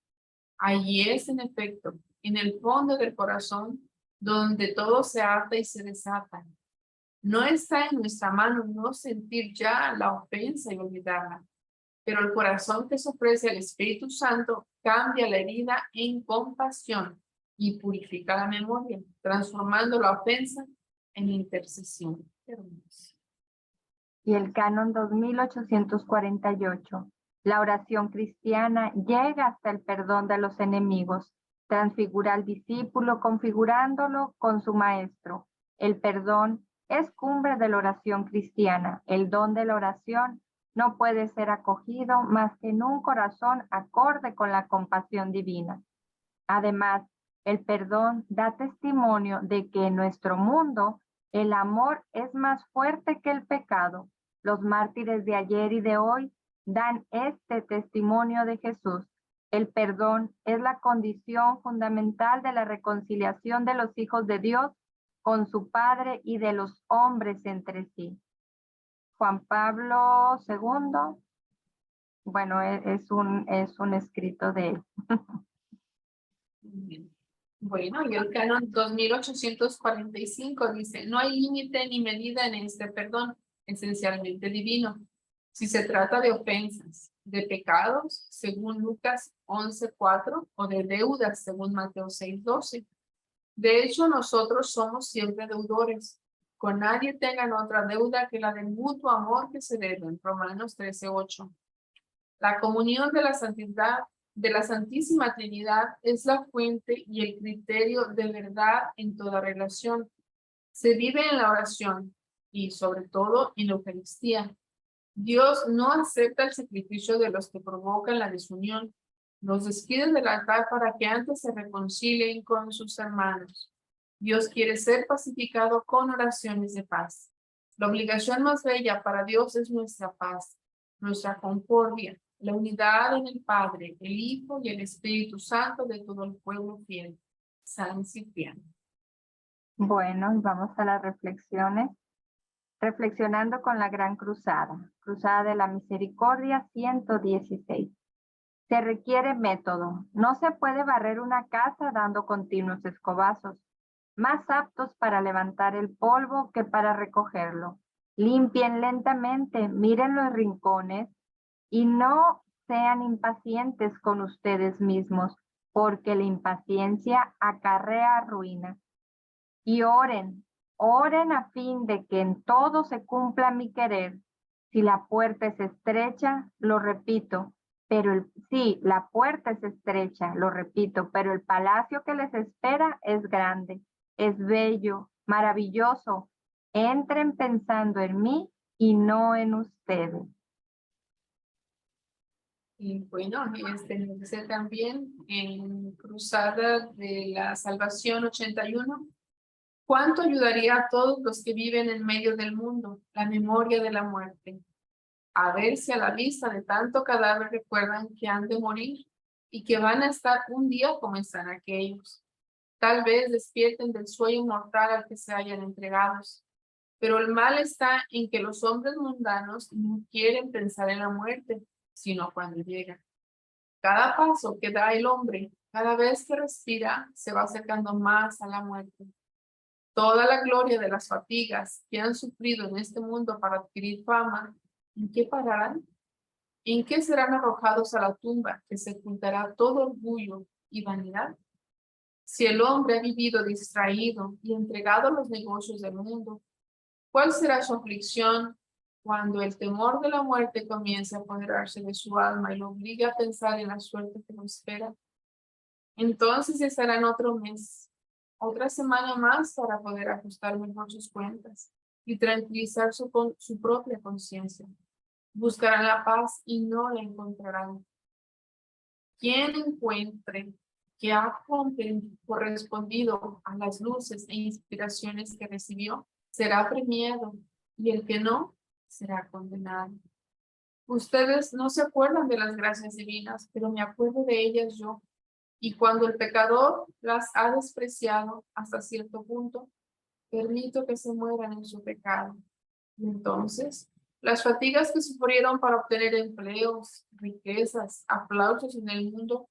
Allí es, en efecto, en el fondo del corazón, donde todo se ata y se desata. No está en nuestra mano no sentir ya la ofensa y olvidarla, pero el corazón que se ofrece al Espíritu Santo cambia la herida en compasión y purifica la memoria, transformando la ofensa en intercesión. Hermoso. Y el canon 2848. La oración cristiana llega hasta el perdón de los enemigos, transfigura al discípulo configurándolo con su maestro. El perdón es cumbre de la oración cristiana. El don de la oración no puede ser acogido más que en un corazón acorde con la compasión divina. Además, el perdón da testimonio de que en nuestro mundo el amor es más fuerte que el pecado. Los mártires de ayer y de hoy dan este testimonio de Jesús. El perdón es la condición fundamental de la reconciliación de los hijos de Dios con su Padre y de los hombres entre sí. Juan Pablo II, bueno, es un escrito de él. Bueno, y el canon 2845 dice, no hay límite ni medida en este perdón, esencialmente divino. Si se trata de ofensas, de pecados, según Lucas 11:4, o de deudas, según Mateo 6:12. De hecho, nosotros somos siempre deudores. Con nadie tengan otra deuda que la del mutuo amor que se debe, en Romanos 13:8. La comunión de la santidad de la Santísima Trinidad es la fuente y el criterio de verdad en toda relación. Se vive en la oración y sobre todo en la Eucaristía. Dios no acepta el sacrificio de los que provocan la desunión. Los despide del altar para que antes se reconcilien con sus hermanos. Dios quiere ser pacificado con oraciones de paz. La obligación más bella para Dios es nuestra paz, nuestra concordia, la unidad en el Padre, el Hijo y el Espíritu Santo de todo el pueblo fiel. San Cipriano. Bueno, y vamos a las reflexiones. Reflexionando con la Gran Cruzada, Cruzada de la Misericordia 116. Se requiere método. No se puede barrer una casa dando continuos escobazos, más aptos para levantar el polvo que para recogerlo. Limpien lentamente, miren los rincones y no sean impacientes con ustedes mismos, porque la impaciencia acarrea ruina. Y oren, oren a fin de que en todo se cumpla mi querer. Si la puerta es estrecha, lo repito, sí, la puerta es estrecha, lo repito, pero el palacio que les espera es grande, es bello, maravilloso. Entren pensando en mí y no en ustedes. Y bueno, dice también en Cruzada de la Salvación 81, ¿cuánto ayudaría a todos los que viven en medio del mundo la memoria de la muerte? A ver si a la vista de tanto cadáver recuerdan que han de morir y que van a estar un día como están aquellos. Tal vez despierten del sueño mortal al que se hayan entregados. Pero el mal está en que los hombres mundanos no quieren pensar en la muerte, sino cuando llega. Cada paso que da el hombre, cada vez que respira, se va acercando más a la muerte. Toda la gloria de las fatigas que han sufrido en este mundo para adquirir fama, ¿en qué pararán? ¿En qué serán arrojados a la tumba que sepultará todo orgullo y vanidad? Si el hombre ha vivido distraído y entregado a los negocios del mundo, ¿cuál será su aflicción cuando el temor de la muerte comience a apoderarse de su alma y lo obligue a pensar en la suerte que lo espera? Entonces estará en otro mes, otra semana más para poder ajustar mejor sus cuentas y tranquilizar su propia conciencia. Buscarán la paz y no la encontrarán. Quien encuentre que ha correspondido a las luces e inspiraciones que recibió, será premiado, y el que no, será condenado. Ustedes no se acuerdan de las gracias divinas, pero me acuerdo de ellas yo. Y cuando el pecador las ha despreciado hasta cierto punto, permito que se mueran en su pecado. Y entonces, las fatigas que sufrieron para obtener empleos, riquezas, aplausos en el mundo,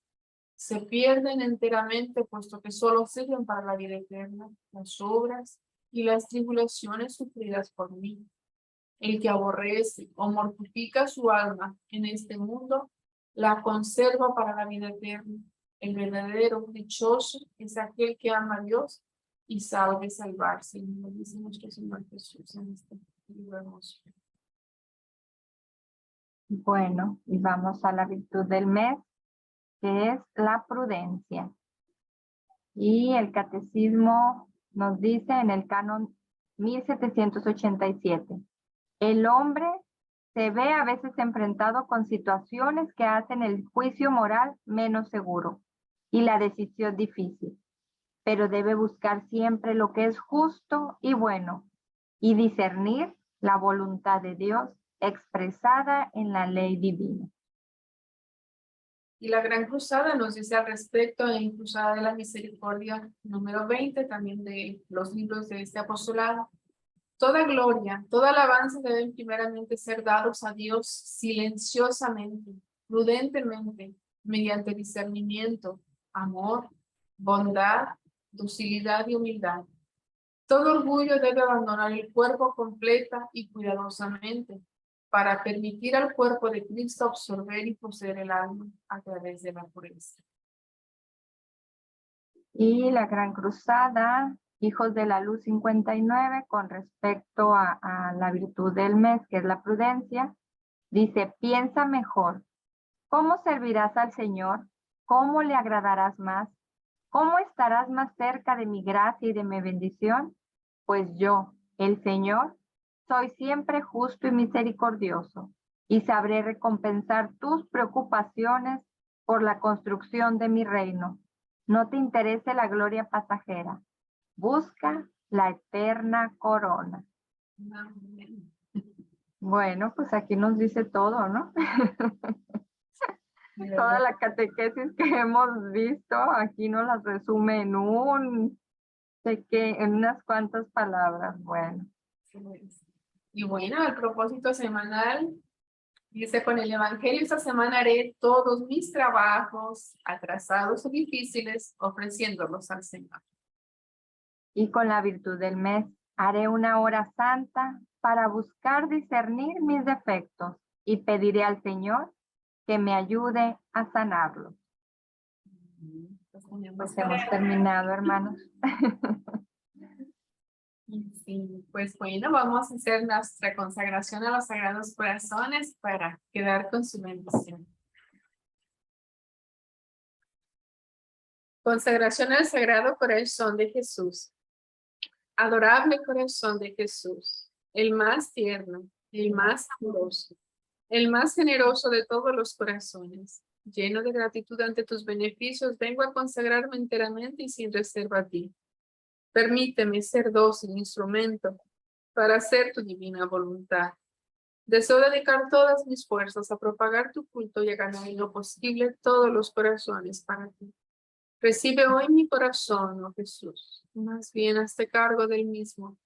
se pierden enteramente, puesto que solo sirven para la vida eterna, las obras y las tribulaciones sufridas por mí. El que aborrece o mortifica su alma en este mundo, la conserva para la vida eterna. El verdadero dichoso es aquel que ama a Dios y sabe salvarse. Y nos dice nuestro Señor Jesús en este libro hermoso. Bueno, y vamos a la virtud del mes, que es la prudencia. Y el catecismo nos dice en el canon 1787, el hombre se ve a veces enfrentado con situaciones que hacen el juicio moral menos seguro y la decisión difícil, pero debe buscar siempre lo que es justo y bueno y discernir la voluntad de Dios expresada en la ley divina. Y la Gran Cruzada nos dice al respecto en Cruzada de la Misericordia número 20, también de los libros de este apostolado. Toda gloria, toda alabanza deben primeramente ser dados a Dios silenciosamente, prudentemente, mediante discernimiento, amor, bondad, docilidad y humildad. Todo orgullo debe abandonar el cuerpo completa y cuidadosamente, para permitir al cuerpo de Cristo absorber y poseer el alma a través de la pureza. Y la Gran Cruzada, Hijos de la Luz 59, con respecto a la virtud del mes, que es la prudencia, dice, piensa mejor. ¿Cómo servirás al Señor? ¿Cómo le agradarás más? ¿Cómo estarás más cerca de mi gracia y de mi bendición? Pues yo, el Señor, soy siempre justo y misericordioso, y sabré recompensar tus preocupaciones por la construcción de mi reino. No te interese la gloria pasajera. Busca la eterna corona. Bueno, pues aquí nos dice todo, ¿no? Toda la catequesis que hemos visto, aquí nos las resume en en unas cuantas palabras. Bueno. Y bueno, al propósito semanal, dice, con el Evangelio esta semana haré todos mis trabajos, atrasados o difíciles, ofreciéndolos al Señor. Y con la virtud del mes, haré una hora santa para buscar discernir mis defectos y pediré al Señor que me ayude a sanarlos. Pues hemos terminado, hermanos. Sí, pues bueno, vamos a hacer nuestra consagración a los Sagrados Corazones para quedar con su bendición. Consagración al Sagrado Corazón de Jesús. Adorable corazón de Jesús, el más tierno, el más amoroso, el más generoso de todos los corazones. Lleno de gratitud ante tus beneficios, vengo a consagrarme enteramente y sin reserva a ti. Permíteme ser dócil instrumento para hacer tu divina voluntad. Deseo dedicar todas mis fuerzas a propagar tu culto y a ganar en lo posible todos los corazones para ti. Recibe hoy mi corazón, oh Jesús, más bien hazte cargo del mismo.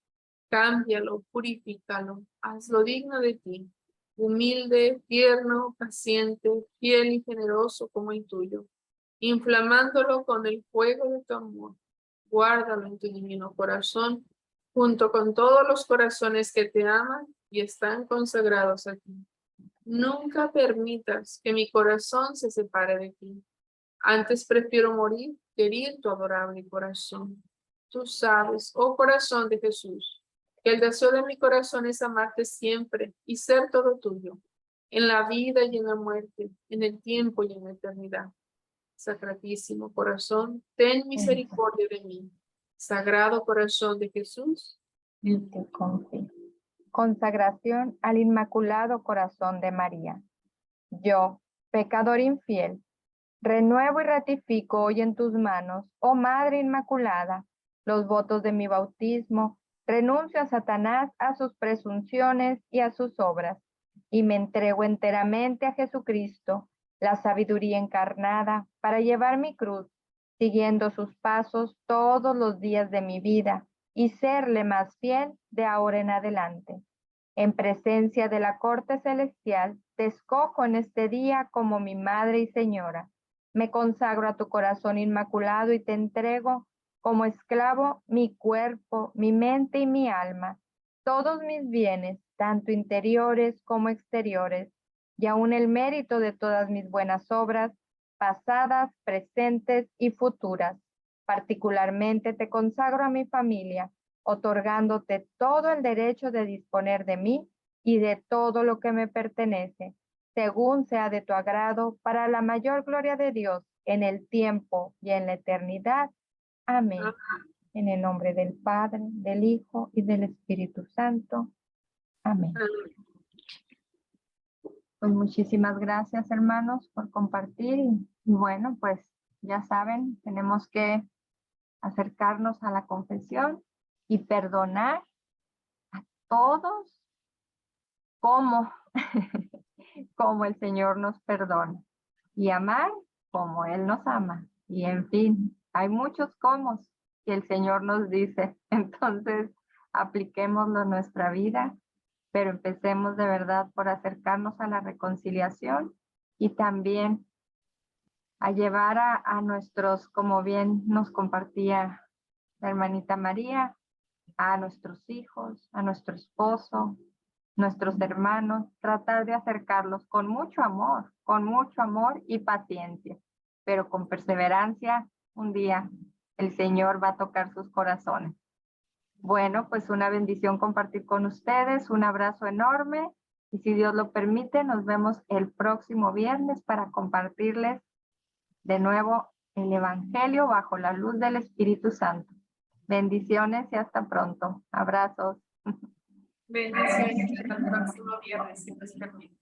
Cámbialo, purifícalo, hazlo digno de ti, humilde, tierno, paciente, fiel y generoso como el tuyo, inflamándolo con el fuego de tu amor. Guárdalo en tu divino corazón, junto con todos los corazones que te aman y están consagrados a ti. Nunca permitas que mi corazón se separe de ti. Antes prefiero morir que herir tu adorable corazón. Tú sabes, oh corazón de Jesús, que el deseo de mi corazón es amarte siempre y ser todo tuyo, en la vida y en la muerte, en el tiempo y en la eternidad. Sacratísimo corazón, ten misericordia de mí. Sagrado corazón de Jesús, En ti confío. Consagración al Inmaculado Corazón de María. Yo, pecador infiel, renuevo y ratifico hoy en tus manos, oh Madre Inmaculada, los votos de mi bautismo. Renuncio a Satanás, a sus presunciones y a sus obras, y me entrego enteramente a Jesucristo, la sabiduría encarnada, para llevar mi cruz, siguiendo sus pasos todos los días de mi vida, y serle más fiel de ahora en adelante. En presencia de la corte celestial, te escojo en este día como mi Madre y Señora. Me consagro a tu corazón inmaculado y te entrego como esclavo mi cuerpo, mi mente y mi alma, todos mis bienes, tanto interiores como exteriores, y aún el mérito de todas mis buenas obras, pasadas, presentes y futuras. Particularmente te consagro a mi familia, otorgándote todo el derecho de disponer de mí y de todo lo que me pertenece, según sea de tu agrado, para la mayor gloria de Dios, en el tiempo y en la eternidad. Amén. En el nombre del Padre, del Hijo y del Espíritu Santo. Amén. Pues muchísimas gracias, hermanos, por compartir. Y bueno, pues ya saben, tenemos que acercarnos a la confesión y perdonar a todos como, como el Señor nos perdona. Y amar como Él nos ama. Y en fin, hay muchos comos que el Señor nos dice. Entonces, apliquémoslo en nuestra vida, pero empecemos de verdad por acercarnos a la reconciliación y también a llevar a nuestros, como bien nos compartía la hermanita María, a nuestros hijos, a nuestro esposo, nuestros hermanos, tratar de acercarlos con mucho amor y paciencia, pero con perseverancia. Un día el Señor va a tocar sus corazones. Bueno, pues una bendición compartir con ustedes, un abrazo enorme y si Dios lo permite, nos vemos el próximo viernes para compartirles de nuevo el Evangelio bajo la luz del Espíritu Santo. Bendiciones y hasta pronto. Abrazos. bendiciones. Hasta el próximo viernes, si Dios permite.